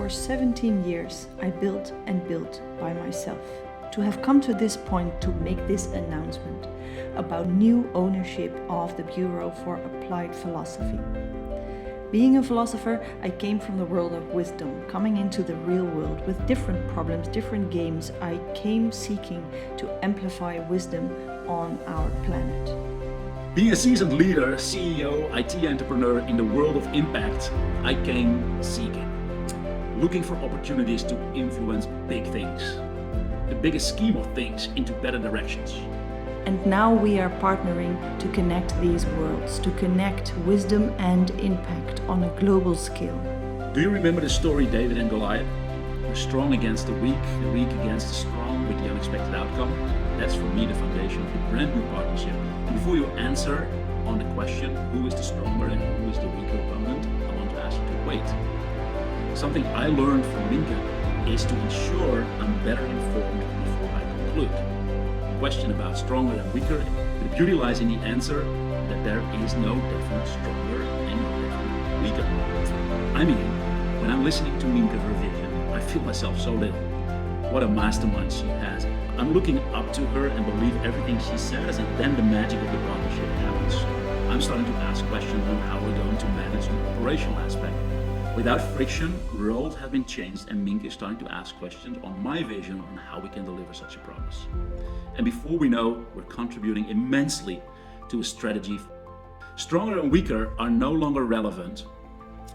for 17 years, I built and built by myself. To have come to this point to make this announcement about new ownership of the Bureau for Applied Philosophy. Being a philosopher, I came from the world of wisdom. Coming into the real world with different problems, different games, I came seeking to amplify wisdom on our planet. Being a seasoned leader, CEO, IT entrepreneur in the world of impact, I came seeking, looking for opportunities to influence big things, the biggest scheme of things into better directions. And now we are partnering to connect these worlds, to connect wisdom and impact on a global scale. Do you remember the story David and Goliath? The strong against the weak against the strong with the unexpected outcome. That's for me the foundation of the brand new partnership. And before you answer on the question, who is the stronger and who is the weaker opponent, I want to ask you to wait. Something I learned from Minke is to ensure I'm better informed before I conclude. The question about stronger and weaker, the beauty lies in the answer that there is no definite stronger and no definite weaker. I mean, when I'm listening to Minke, her vision, I feel myself so little. What a mastermind she has. I'm looking up to her and believe everything she says, and then the magic of the partnership happens. I'm starting to ask questions on how we're going to manage the operational aspect. Without friction, roles have been changed, and Minke is starting to ask questions on my vision on how we can deliver such a promise. And before we know, we're contributing immensely to a strategy. Stronger and weaker are no longer relevant,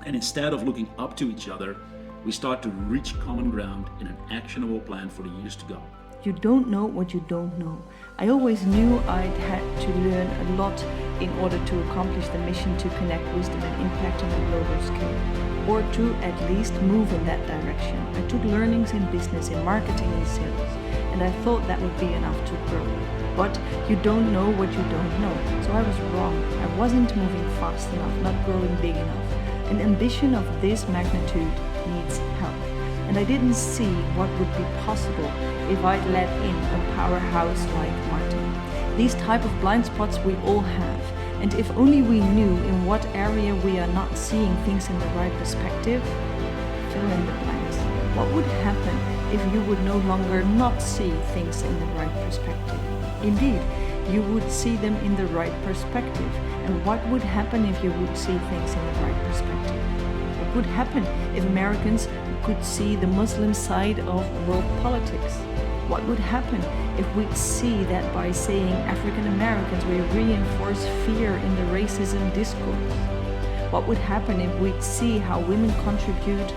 and instead of looking up to each other, we start to reach common ground in an actionable plan for the years to go. You don't know what you don't know. I always knew I'd had to learn a lot in order to accomplish the mission to connect wisdom and impact on a global scale, or to at least move in that direction. I took learnings in business, in marketing and sales, and I thought that would be enough to grow. But you don't know what you don't know. So I was wrong. I wasn't moving fast enough, not growing big enough. An ambition of this magnitude needs help. And I didn't see what would be possible if I'd let in a powerhouse like Martin. These type of blind spots we all have. And if only we knew in what area we are not seeing things in the right perspective, fill in the blanks. What would happen if you would no longer not see things in the right perspective? Indeed, you would see them in the right perspective. And what would happen if you would see things in the right perspective? What would happen if Americans could see the Muslim side of world politics? What would happen if we'd see that by saying African Americans we reinforce fear in the racism discourse? What would happen if we'd see how women contribute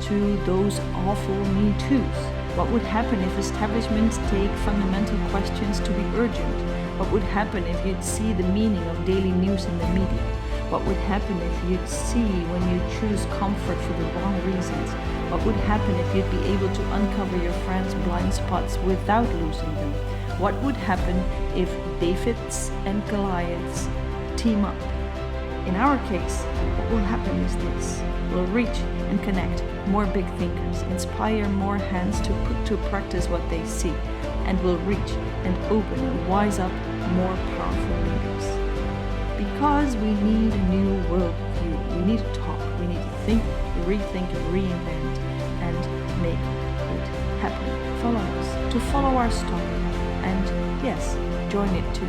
to those awful Me Too's? What would happen if establishments take fundamental questions to be urgent? What would happen if you'd see the meaning of daily news in the media? What would happen if you'd see when you choose comfort for the wrong reasons? What would happen if you'd be able to uncover your friends' blind spots without losing them? What would happen if Davids and Goliaths team up? In our case, what will happen is this. We'll reach and connect more big thinkers, inspire more hands to put to practice what they see, and we'll reach and open and wise up more powerful leaders. Because we need a new worldview. We need to talk. We need to think, rethink, reinvent, and make it happen. Follow us, to follow our story, and yes, join it too.